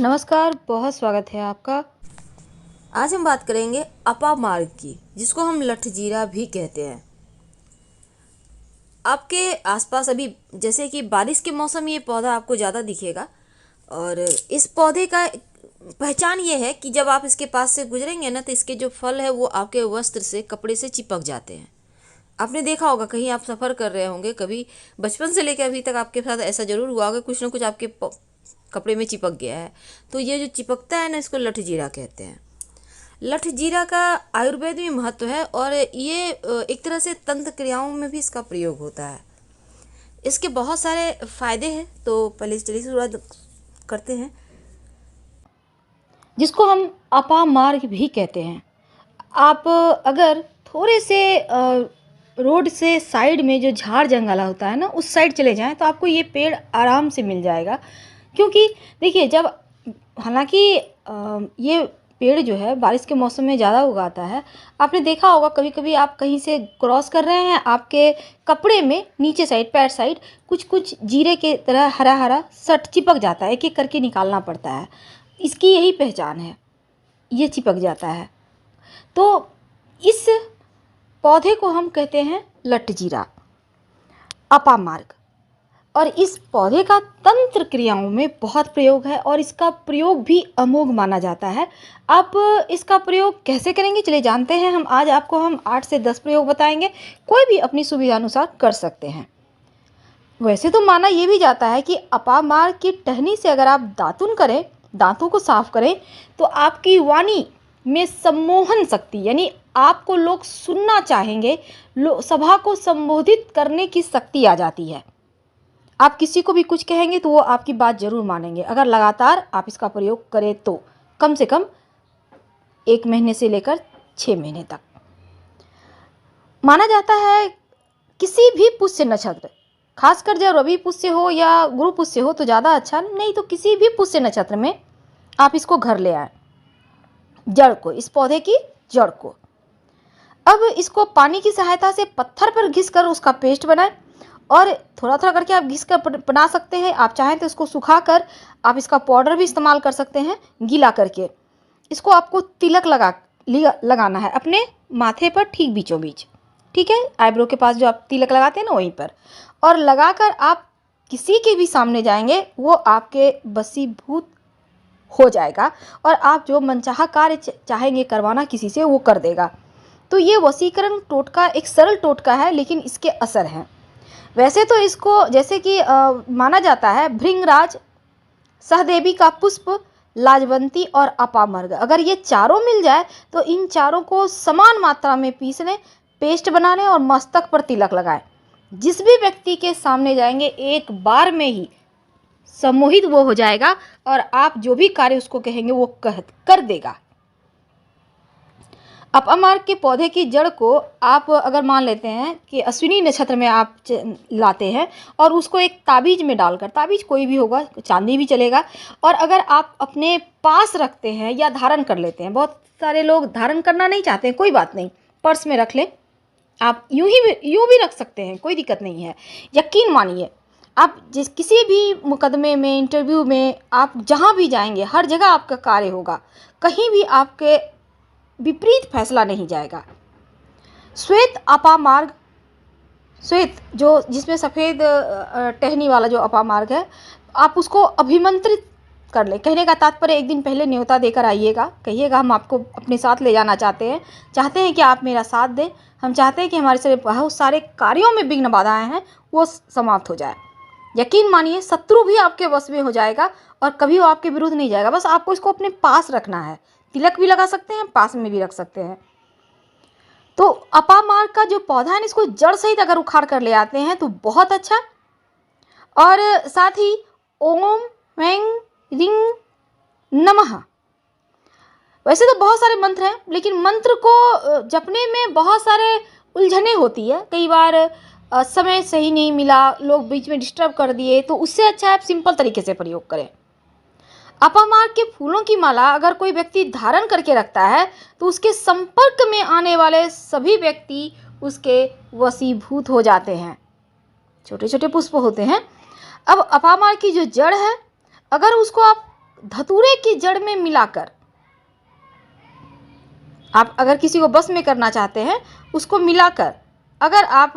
नमस्कार, बहुत स्वागत है आपका। आज हम बात करेंगे अपामार्ग की, जिसको हम लठजीरा भी कहते हैं। आपके आसपास अभी जैसे कि बारिश के मौसम में ये पौधा आपको ज़्यादा दिखेगा। और इस पौधे का पहचान ये है कि जब आप इसके पास से गुजरेंगे ना, तो इसके जो फल है वो आपके वस्त्र से, कपड़े से चिपक जाते हैं। आपने देखा होगा, कहीं आप सफ़र कर रहे होंगे, कभी बचपन से लेकर अभी तक आपके साथ ऐसा ज़रूर हुआ होगा, कुछ ना कुछ आपके कपड़े में चिपक गया है। तो ये जो चिपकता है ना, इसको लठजीरा कहते हैं। लठजीरा का आयुर्वेद में महत्व है और ये एक तरह से तंत्र क्रियाओं में भी इसका प्रयोग होता है। इसके बहुत सारे फायदे हैं, तो पहले चलिए शुरुआत करते हैं। जिसको हम अपामार्ग भी कहते हैं। आप अगर थोड़े से रोड से साइड में जो झाड़ जंगल होता है ना, उस साइड चले जाएं तो आपको ये पेड़ आराम से मिल जाएगा। क्योंकि देखिए, जब हालांकि ये पेड़ जो है बारिश के मौसम में ज़्यादा उगाता है। आपने देखा होगा, कभी कभी आप कहीं से क्रॉस कर रहे हैं, आपके कपड़े में नीचे साइड, पैर साइड कुछ कुछ जीरे के तरह हरा हरा सट चिपक जाता है। एक एक करके निकालना पड़ता है। इसकी यही पहचान है, ये चिपक जाता है। तो इस पौधे को हम कहते हैं लठजीरा, अपामार्ग। और इस पौधे का तंत्र क्रियाओं में बहुत प्रयोग है और इसका प्रयोग भी अमोघ माना जाता है। आप इसका प्रयोग कैसे करेंगे, चलिए जानते हैं। हम 8 से 10 प्रयोग बताएंगे, कोई भी अपनी सुविधा अनुसार कर सकते हैं। वैसे तो माना यह भी जाता है कि अपामार्ग की टहनी से अगर आप दातुन करें, दांतों को साफ करें, तो आपकी वाणी में सम्मोहन शक्ति, यानी आपको लोग सुनना चाहेंगे, सभा को संबोधित करने की शक्ति आ जाती है। आप किसी को भी कुछ कहेंगे तो वो आपकी बात जरूर मानेंगे, अगर लगातार आप इसका प्रयोग करें तो। कम से कम 1 महीने से लेकर 6 महीने तक। माना जाता है किसी भी पुष्य नक्षत्र, खासकर जब रवि पुष्य हो या गुरु पुष्य हो तो ज़्यादा अच्छा, नहीं तो किसी भी पुष्य नक्षत्र में आप इसको घर ले आए, जड़ को, इस पौधे की जड़ को। अब इसको पानी की सहायता से पत्थर पर घिस कर उसका पेस्ट बनाएं, और थोड़ा थोड़ा करके आप घिस कर बना सकते हैं। आप चाहें तो इसको सुखा कर आप इसका पाउडर भी इस्तेमाल कर सकते हैं, गीला करके। इसको आपको तिलक लगाना है अपने माथे पर, ठीक बीचों बीच, ठीक है, आईब्रो के पास जो आप तिलक लगाते हैं ना, वहीं पर। और लगाकर आप किसी के भी सामने जाएंगे, वो आपके वशीभूत हो जाएगा और आप जो मनचाहा कार्य चाहेंगे करवाना किसी से, वो कर देगा। तो ये वशीकरण टोटका एक सरल टोटका है, लेकिन इसके असर हैं। वैसे तो इसको जैसे कि माना जाता है भृंगराज, सहदेवी का पुष्प, लाजवंती और अपामार्ग, अगर ये चारों मिल जाए तो इन चारों को समान मात्रा में पीस लें, पेस्ट बना लें और मस्तक पर तिलक लगाएं। जिस भी व्यक्ति के सामने जाएंगे, एक बार में ही सम्मोहित वो हो जाएगा और आप जो भी कार्य उसको कहेंगे वो कर देगा। अपामार्ग के पौधे की जड़ को आप अगर मान लेते हैं कि अश्विनी नक्षत्र में आप लाते हैं और उसको एक ताबीज में डालकर, ताबीज कोई भी होगा, चांदी भी चलेगा, और अगर आप अपने पास रखते हैं या धारण कर लेते हैं, बहुत सारे लोग धारण करना नहीं चाहते हैं, कोई बात नहीं, पर्स में रख लें, आप यूं भी रख सकते हैं, कोई दिक्कत नहीं है। यकीन मानिए, आप किसी भी मुकदमे में, इंटरव्यू में, आप जहाँ भी जाएंगे, हर जगह आपका कार्य होगा, कहीं भी आपके विपरीत फैसला नहीं जाएगा। श्वेत अपामार्ग, श्वेत जो जिसमें सफ़ेद टहनी वाला जो अपामार्ग है, आप उसको अभिमंत्रित कर ले। कहने का तात्पर्य, एक दिन पहले न्योता देकर आइएगा, कहिएगा हम आपको अपने साथ ले जाना चाहते हैं कि आप मेरा साथ दें। हम चाहते हैं कि हमारे से बहुत सारे कार्यों में विघ्न बाधाएं हैं, वो समाप्त हो जाए। यकीन मानिए, शत्रु भी आपके वश में हो जाएगा और कभी वो आपके विरुद्ध नहीं जाएगा। बस आपको इसको अपने पास रखना है। तिलक भी लगा सकते हैं, पास में भी रख सकते हैं। तो अपामार्ग का जो पौधा है, इसको जड़ सहित अगर उखाड़ कर ले आते हैं तो बहुत अच्छा। और साथ ही ओम वें रिंग नमः, वैसे तो बहुत सारे मंत्र हैं, लेकिन मंत्र को जपने में बहुत सारे उलझने होती है। कई बार समय सही नहीं मिला, लोग बीच में डिस्टर्ब कर दिए, तो उससे अच्छा आप सिंपल तरीके से प्रयोग करें। अपामार्ग के फूलों की माला अगर कोई व्यक्ति धारण करके रखता है तो उसके संपर्क में आने वाले सभी व्यक्ति उसके वशीभूत हो जाते हैं। छोटे छोटे पुष्प होते हैं। अब अपामार्ग की जो जड़ है, अगर उसको आप धतूरे की जड़ में मिलाकर, आप अगर किसी को बस में करना चाहते हैं, उसको मिलाकर अगर आप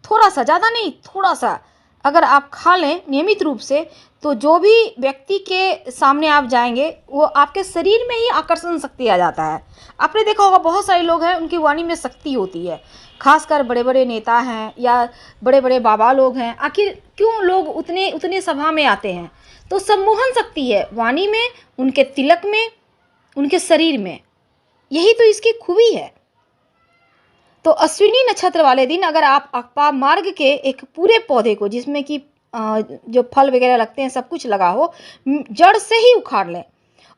थोड़ा सा, ज़्यादा नहीं, थोड़ा सा अगर आप खा लें नियमित रूप से, तो जो भी व्यक्ति के सामने आप जाएंगे वो आपके शरीर में ही आकर्षण शक्ति आ जाता है। आपने देखा होगा बहुत सारे लोग हैं, उनकी वाणी में शक्ति होती है, खासकर बड़े बड़े नेता हैं या बड़े बड़े बाबा लोग हैं। आखिर क्यों लोग उतने सभा में आते हैं? तो सम्मोहन शक्ति है वाणी में, उनके तिलक में, उनके शरीर में। यही तो इसकी खूबी है। तो अश्विनी नक्षत्र वाले दिन अगर आप अपामार्ग मार्ग के एक पूरे पौधे को, जिसमें कि जो फल वगैरह लगते हैं सब कुछ लगा हो, जड़ से ही उखाड़ लें,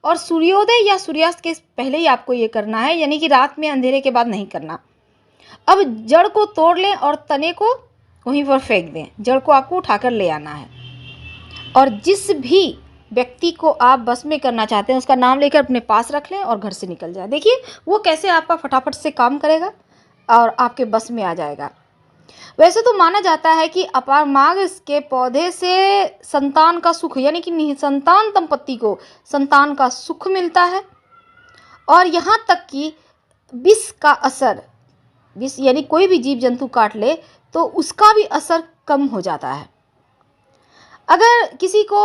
और सूर्योदय या सूर्यास्त के पहले ही आपको ये करना है, यानी कि रात में अंधेरे के बाद नहीं करना। अब जड़ को तोड़ लें और तने को वहीं पर फेंक दें। जड़ को आपको उठाकर ले आना है, और जिस भी व्यक्ति को आप बस में करना चाहते हैं उसका नाम लेकर अपने पास रख लें और घर से निकल जाए। देखिए वो कैसे आपका फटाफट से काम करेगा और आपके बस में आ जाएगा। वैसे तो माना जाता है कि अपामार्ग के पौधे से संतान का सुख, यानी कि निसंतान दंपत्ति को संतान का सुख मिलता है, और यहाँ तक कि विष का असर, विष यानी कोई भी जीव जंतु काट ले तो उसका भी असर कम हो जाता है। अगर किसी को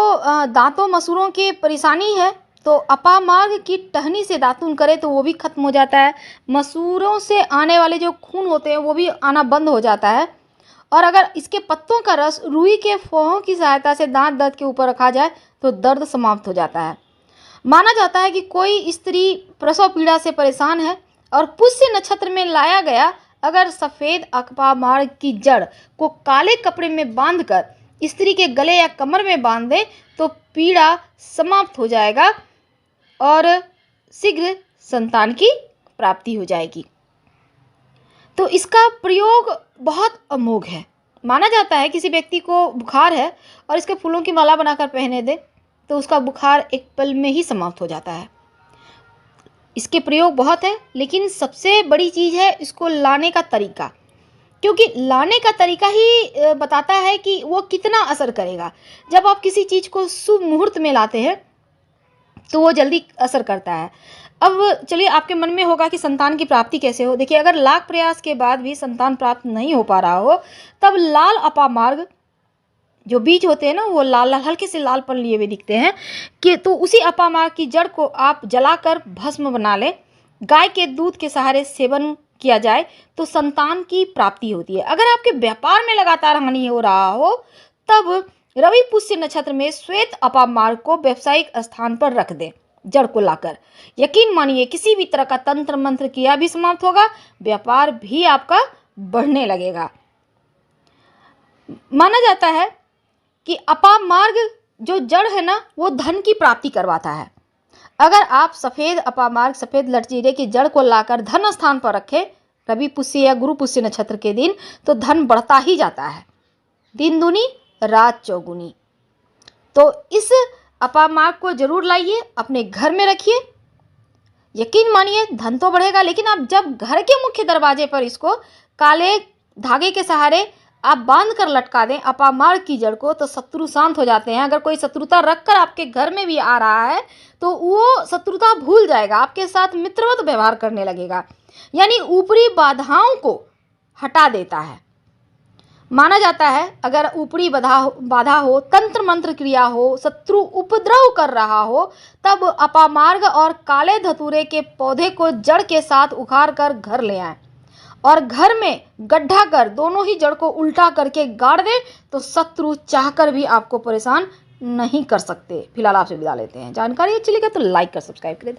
दांतों मसूड़ों की परेशानी है तो अपामार्ग की टहनी से दातुन करे तो वो भी खत्म हो जाता है। मसूड़ों से आने वाले जो खून होते हैं वो भी आना बंद हो जाता है। और अगर इसके पत्तों का रस रुई के फोहों की सहायता से दांत दर्द के ऊपर रखा जाए तो दर्द समाप्त हो जाता है। माना जाता है कि कोई स्त्री प्रसव पीड़ा से परेशान है और पुष्य नक्षत्र में लाया गया अगर सफ़ेद अपामार्ग की जड़ को काले कपड़े में बांधकर स्त्री के गले या कमर में बांध दे तो पीड़ा समाप्त हो जाएगा और शीघ्र संतान की प्राप्ति हो जाएगी। तो इसका प्रयोग बहुत अमोघ है। माना जाता है किसी व्यक्ति को बुखार है और इसके फूलों की माला बनाकर पहने दे तो उसका बुखार एक पल में ही समाप्त हो जाता है। इसके प्रयोग बहुत है, लेकिन सबसे बड़ी चीज़ है इसको लाने का तरीका, क्योंकि लाने का तरीका ही बताता है कि वो कितना असर करेगा। जब आप किसी चीज़ को शुभ मुहूर्त में लाते हैं तो वो जल्दी असर करता है। अब चलिए, आपके मन में होगा कि संतान की प्राप्ति कैसे हो। देखिए, अगर लाख प्रयास के बाद भी संतान प्राप्त नहीं हो पा रहा हो तब लाल अपामार्ग जो बीज होते हैं ना, वो लाल लाल हल्के से लालपन लिए हुए दिखते हैं कि तो उसी अपामार्ग की जड़ को आप जलाकर भस्म बना लें। गाय के दूध के सहारे सेवन किया जाए तो संतान की प्राप्ति होती है। अगर आपके व्यापार में लगातार हानि हो रहा हो तब रवि पुष्य नक्षत्र में श्वेत अपामार्ग को व्यावसायिक स्थान पर रख दें जड़ को लाकर। यकीन मानिए किसी भी तरह का तंत्र मंत्र किया भी समाप्त होगा, व्यापार भी आपका बढ़ने लगेगा। माना जाता है कि अपामार्ग जो जड़ है ना, वो धन की प्राप्ति करवाता है। अगर आप सफ़ेद अपामार्ग, सफ़ेद लटजीरे की जड़ को लाकर धन स्थान पर रखें रवि पुष्य या गुरु पुष्य नक्षत्र के दिन, तो धन बढ़ता ही जाता है, दिन दूनी रात चौगुनी। तो इस अपामार्ग को जरूर लाइए, अपने घर में रखिए। यकीन मानिए धन तो बढ़ेगा, लेकिन आप जब घर के मुख्य दरवाजे पर इसको काले धागे के सहारे आप बांध कर लटका दें अपामार्ग की जड़ को, तो शत्रु शांत हो जाते हैं। अगर कोई शत्रुता रखकर आपके घर में भी आ रहा है तो वो शत्रुता भूल जाएगा, आपके साथ मित्रवत व्यवहार करने लगेगा, यानी ऊपरी बाधाओं को हटा देता है। माना जाता है अगर ऊपरी बाधा हो, तंत्र मंत्र क्रिया हो, शत्रु उपद्रव कर रहा हो, तब अपामार्ग और काले धतूरे के पौधे को जड़ के साथ उखाड़ कर घर ले आएं और घर में गड्ढा कर दोनों ही जड़ को उल्टा करके गाड़ दें तो शत्रु चाहकर भी आपको परेशान नहीं कर सकते। फिलहाल आपसे विदा लेते हैं। जानकारी अच्छी लगे तो लाइक कर सब्सक्राइब करें।